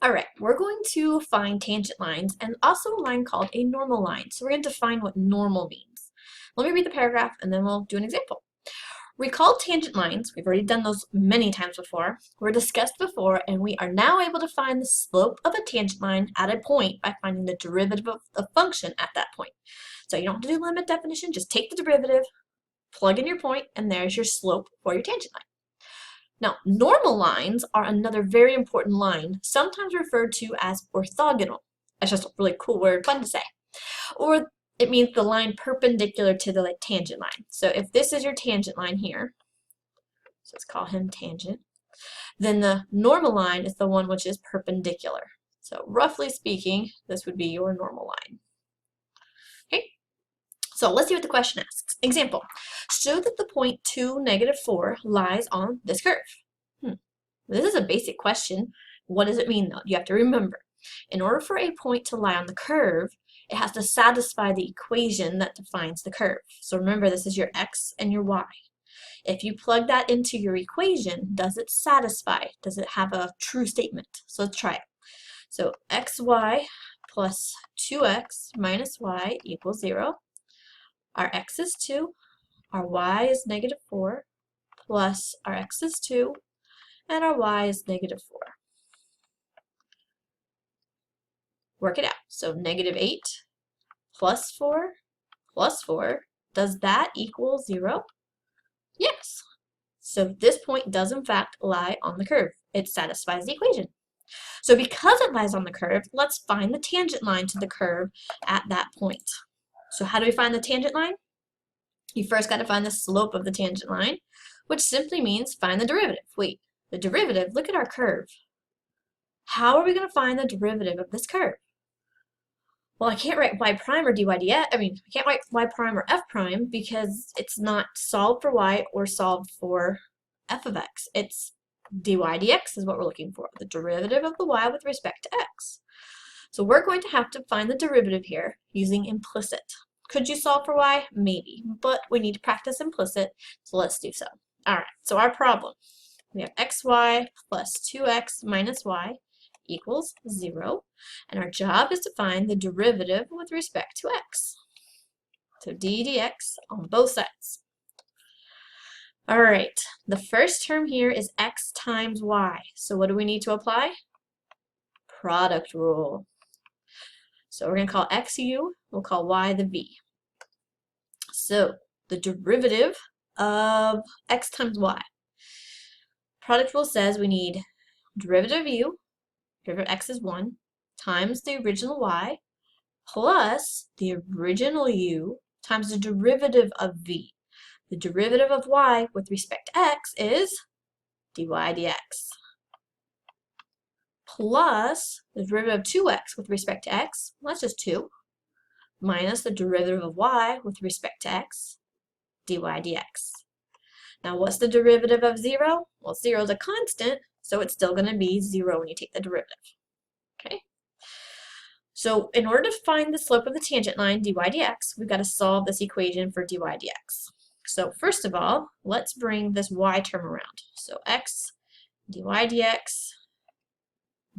All right, we're going to find tangent lines and also a line called a normal line. So we're going to define what normal means. Let me read the paragraph and then we'll do an example. Recall tangent lines. We've already done those many times before. Were discussed before, and we are now able to find the slope of a tangent line at a point by finding the derivative of the function at that point. So you don't have to do limit definition, just take the derivative, plug in your point, and there's your slope for your tangent line. Now, normal lines are another very important line, sometimes referred to as orthogonal. That's just a really cool word, fun to say. Or it means the line perpendicular to the tangent line. So if this is your tangent line here, so let's call him tangent, then the normal line is the one which is perpendicular. So roughly speaking, this would be your normal line. Okay, so let's see what the question asks. Example, show that the point 2, -4 lies on this curve. This is a basic question. What does it mean though? You have to remember, in order for a point to lie on the curve, it has to satisfy the equation that defines the curve. So remember, this is your x and your y. If you plug that into your equation, does it satisfy? Does it have a true statement? So let's try it. So xy plus 2x minus y equals 0. Our x is 2, our y is -4, plus our x is 2, and our y is -4. Work it out. So -8 plus 4 plus 4, does that equal 0? Yes. So this point does in fact lie on the curve. It satisfies the equation. So because it lies on the curve, let's find the tangent line to the curve at that point. So how do we find the tangent line? You first got to find the slope of the tangent line, which simply means find the derivative. Wait, the derivative, look at our curve. How are we going to find the derivative of this curve? Well, I can't write y prime or dy dx. I can't write y prime or f prime because it's not solved for y or solved for f of x. It's dy dx is what we're looking for, the derivative of the y with respect to x. So we're going to have to find the derivative here using implicit. Could you solve for y? Maybe, but we need to practice implicit, so let's do so. All right, so our problem, we have xy plus 2x minus y equals 0, and our job is to find the derivative with respect to x. So d dx on both sides. All right, the first term here is x times y. So what do we need to apply? Product rule. So we're going to call x u, we'll call y the v. So the derivative of x times y. Product rule says we need derivative of u, derivative of x is 1, times the original y, plus the original u times the derivative of v. The derivative of y with respect to x is dy dx. Plus the derivative of 2x with respect to x, well, that's just 2, minus the derivative of y with respect to x, dy dx. Now what's the derivative of 0? Well, 0 is a constant, so it's still going to be 0 when you take the derivative. Okay? So in order to find the slope of the tangent line, dy dx, we've got to solve this equation for dy dx. So first of all, let's bring this y term around. So x dy dx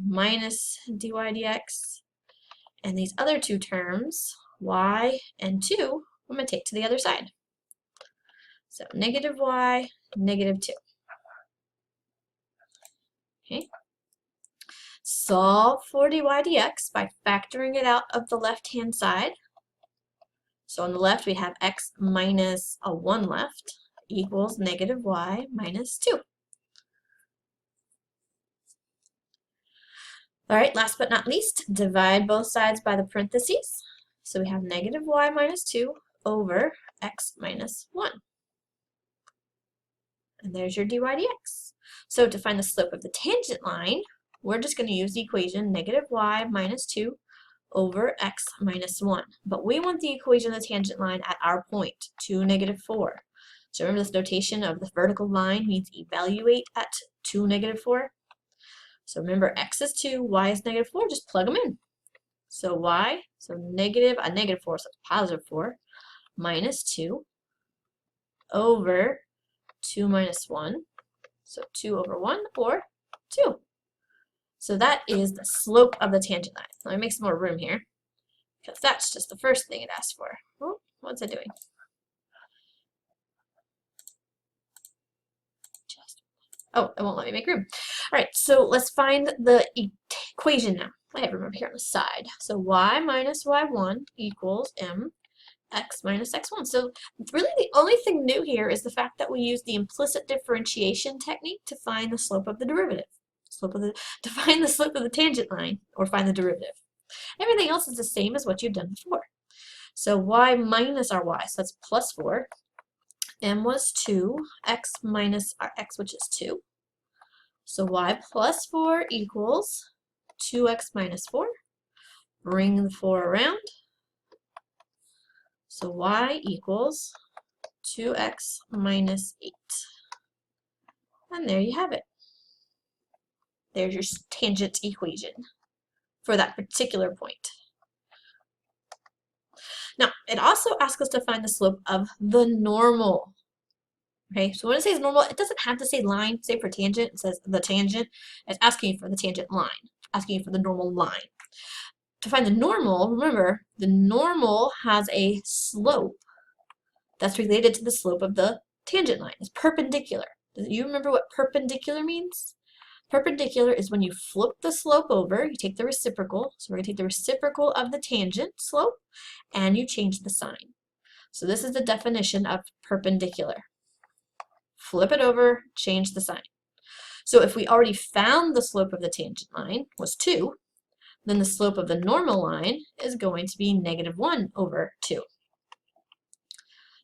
minus dy dx, and these other two terms, y and 2, I'm going to take to the other side. So -y, -2. Okay. Solve for dy dx by factoring it out of the left-hand side. So on the left we have x minus a 1 left equals -y minus 2. All right, last but not least, divide both sides by the parentheses. So we have -y minus 2 over x minus 1. And there's your dy dx. So to find the slope of the tangent line, we're just going to use the equation -y minus 2 over x minus 1. But we want the equation of the tangent line at our point, 2, -4. So remember this notation of the vertical line means evaluate at 2, -4. So remember x is 2, y is -4, just plug them in. So y, so -4, so it's +4, minus 2 over 2 minus 1, so 2 over 1, or 2. So that is the slope of the tangent line. Let me make some more room here, because that's just the first thing it asked for. Oh, what's it doing? Oh, it won't let me make room. All right, so let's find the equation now. I have room over here on the side. So y minus y1 equals mx minus x1. So really the only thing new here is the fact that we use the implicit differentiation technique to find the slope of the derivative. To find the slope of the tangent line, or find the derivative. Everything else is the same as what you've done before. So y minus our y, so that's plus 4. M was 2, x minus our x, which is 2. So y plus 4 equals 2x minus 4. Bring the 4 around. So y equals 2x minus 8. And there you have it. There's your tangent equation for that particular point. Now, it also asks us to find the slope of the normal. Okay, so when it says normal, it doesn't have to say line. Say for tangent, it says the tangent. It's asking you for the tangent line, asking you for the normal line. To find the normal, remember, the normal has a slope that's related to the slope of the tangent line. It's perpendicular. Do you remember what perpendicular means? Perpendicular is when you flip the slope over, you take the reciprocal. So we're going to take the reciprocal of the tangent slope, and you change the sign. So this is the definition of perpendicular. Flip it over, change the sign. So if we already found the slope of the tangent line was 2, then the slope of the normal line is going to be -1 over 2.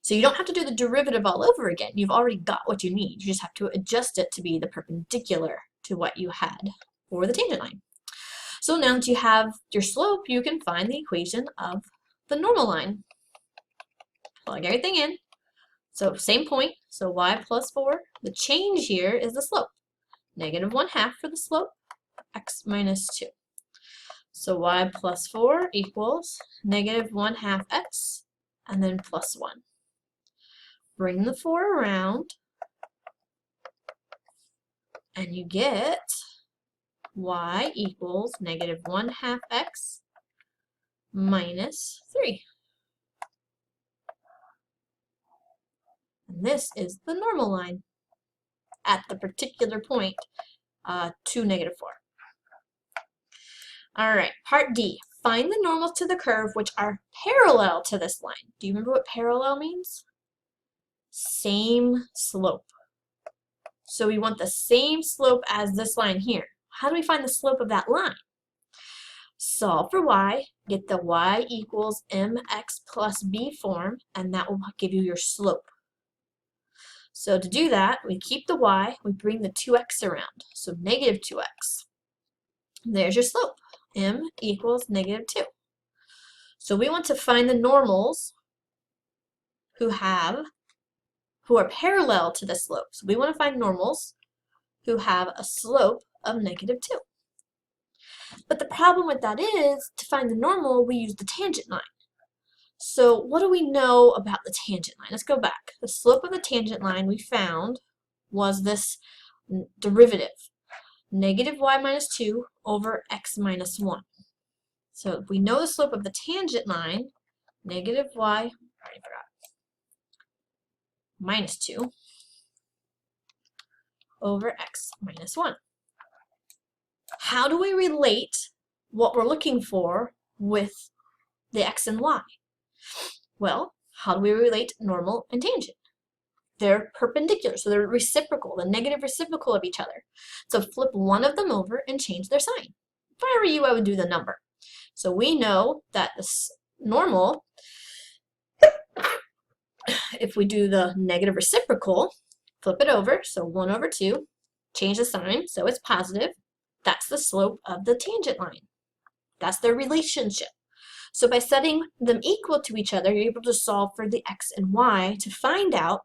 So you don't have to do the derivative all over again. You've already got what you need. You just have to adjust it to be the perpendicular to what you had for the tangent line. So now that you have your slope, you can find the equation of the normal line. Plug everything in. So same point, so y plus 4. The change here is the slope. -1/2 for the slope, x minus 2. So y plus 4 equals -1/2 x, and then plus 1. Bring the 4 around, and you get y equals -1/2 x minus 3. And this is the normal line at the particular point to -4. All right, part D. Find the normals to the curve which are parallel to this line. Do you remember what parallel means? Same slope. So we want the same slope as this line here. How do we find the slope of that line? Solve for y, get the y equals mx plus b form, and that will give you your slope. So to do that, we keep the y, we bring the 2x around, so -2x. There's your slope, m equals -2. So we want to find the normals who are parallel to the slope. So we want to find normals who have a slope of -2. But the problem with that is, to find the normal, we use the tangent line. So what do we know about the tangent line? Let's go back. The slope of the tangent line we found was this derivative, -y minus 2 over x minus 1. So if we know the slope of the tangent line, -y, I already forgot, minus 2 over x minus 1. How do we relate what we're looking for with the x and y? Well, how do we relate normal and tangent? They're perpendicular, so they're reciprocal, the negative reciprocal of each other. So flip one of them over and change their sign. If I were you, I would do the number. So we know that this normal, if we do the negative reciprocal, flip it over, so 1 over 2, change the sign so it's positive. That's the slope of the tangent line. That's their relationship. So by setting them equal to each other, you're able to solve for the x and y to find out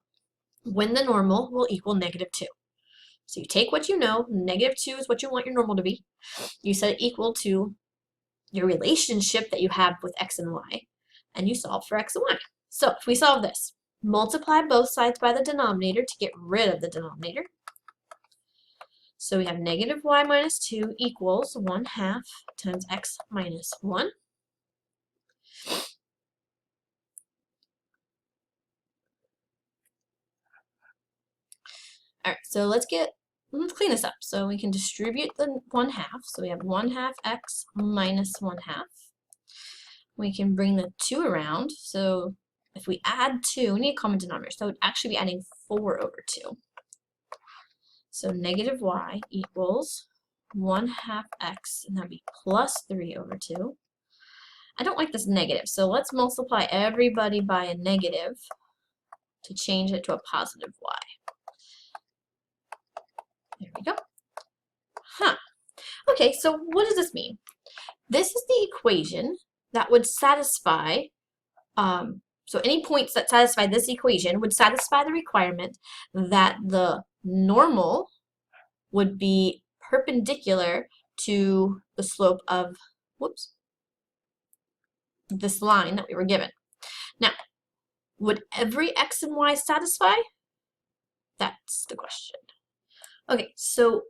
when the normal will equal -2. So you take what you know, -2 is what you want your normal to be. You set it equal to your relationship that you have with x and y, and you solve for x and y. So if we solve this, multiply both sides by the denominator to get rid of the denominator. So we have negative y minus 2 equals 1/2 times x minus 1. Alright, so let's clean this up. So we can distribute the 1/2. So we have 1/2 x minus 1/2. We can bring the 2 around. So if we add 2, we need a common denominator. So it would actually be adding 4 over 2. So negative y equals 1/2 x, and that would be plus 3 over 2. I don't like this negative, so let's multiply everybody by a negative to change it to a positive y. There we go. Okay, so what does this mean? This is the equation that would satisfy, so any points that satisfy this equation would satisfy the requirement that the normal would be perpendicular to the slope of, this line that we were given. Now, would every x and y satisfy? That's the question. Okay, so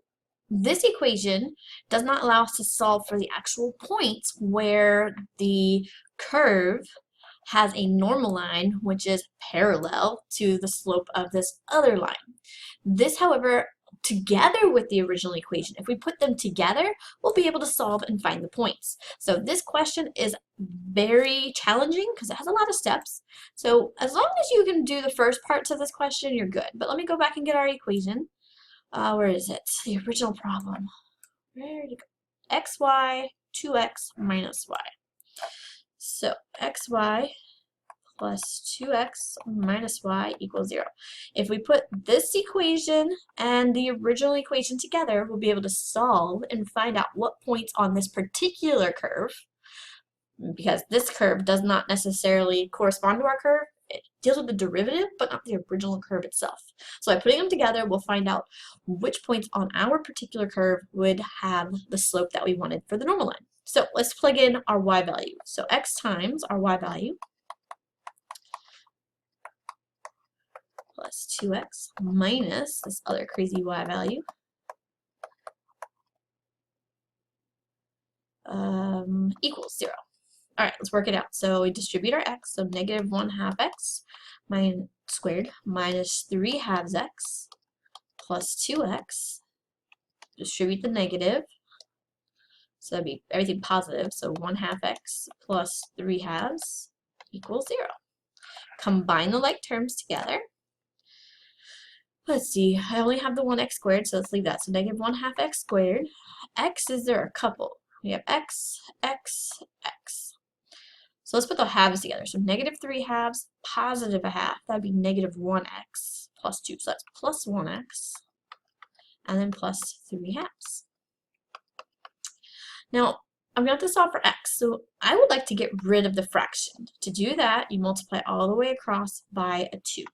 this equation does not allow us to solve for the actual points where the curve has a normal line which is parallel to the slope of this other line. This, however, together with the original equation, if we put them together, we'll be able to solve and find the points. So this question is very challenging because it has a lot of steps. So as long as you can do the first parts of this question, you're good. But let me go back and get our equation. Where is it? The original problem. Where did it go? xy, 2x minus y. So xy plus 2x minus y equals 0. If we put this equation and the original equation together, we'll be able to solve and find out what points on this particular curve, because this curve does not necessarily correspond to our curve. It deals with the derivative, but not the original curve itself. So by putting them together, we'll find out which points on our particular curve would have the slope that we wanted for the normal line. So let's plug in our y value. So x times our y value plus 2x minus this other crazy y value equals 0. All right, let's work it out. So we distribute our x, so negative 1/2 x squared minus 3/2 x plus 2x. Distribute the negative, so that'd be everything positive, so 1/2 x plus 3/2 equals 0. Combine the like terms together. Let's see, I only have the 1x squared, so let's leave that. So negative 1/2 x squared. X, is there a couple? We have x, x, x. So let's put the halves together. So negative 3/2, positive 1/2. That would be negative 1x plus 2. So that's plus 1x, and then plus 3/2. Now, I'm going to solve for x. So I would like to get rid of the fraction. To do that, you multiply all the way across by a 2.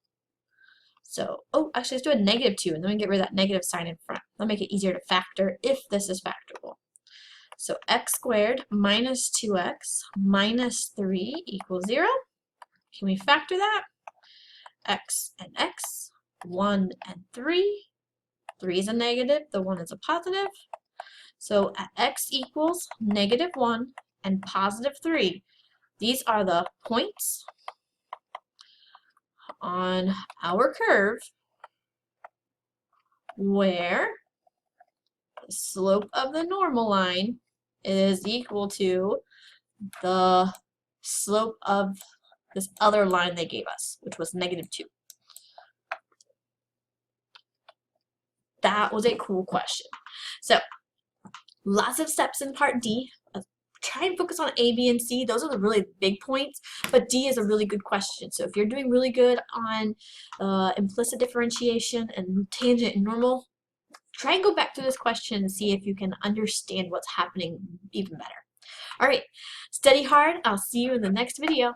So, actually, let's do a negative 2, and then we get rid of that negative sign in front. That'll make it easier to factor if this is factorable. So x squared minus 2x minus 3 equals 0. Can we factor that? X and x, 1 and 3. 3 is a negative, the 1 is a positive. So at x equals negative 1 and positive 3, these are the points on our curve where the slope of the normal line is equal to the slope of this other line they gave us, which was negative 2. That was a cool question. So, lots of steps in part D. Try and focus on A, B, and C. Those are the really big points, but D is a really good question. So if you're doing really good on implicit differentiation and tangent and normal, try and go back to this question and see if you can understand what's happening even better. All right, study hard. I'll see you in the next video.